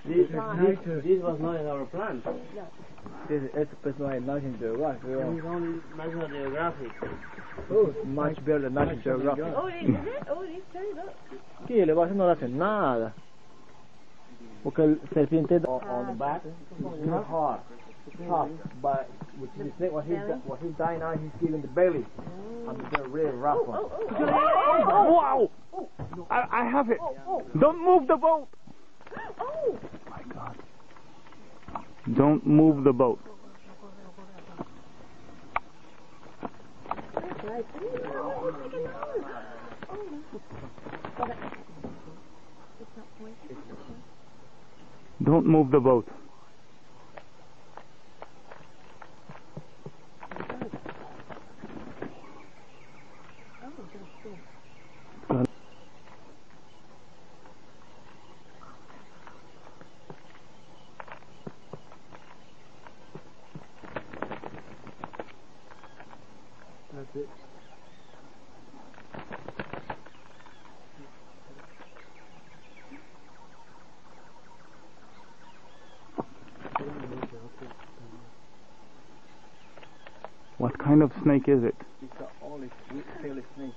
This was not in our plan. This is personalized National Geographic. It's only National Geographic. Oh, much better than National Geographic. Oh, is it? Oh, it turned up. Che le cose non hacen nada. Porque el serpiente On the back, it's hard. Tough, but with the snake, what he's dying now, he's giving the belly. I'm gonna really rough one. Wow! I have it. Don't move the boat. Oh! My God! Don't move the boat. That's right. Oh, it's like a nose. Oh, it's not pointed. Don't move the boat. That's it. What kind of snake is it? It's an olive, tail snake.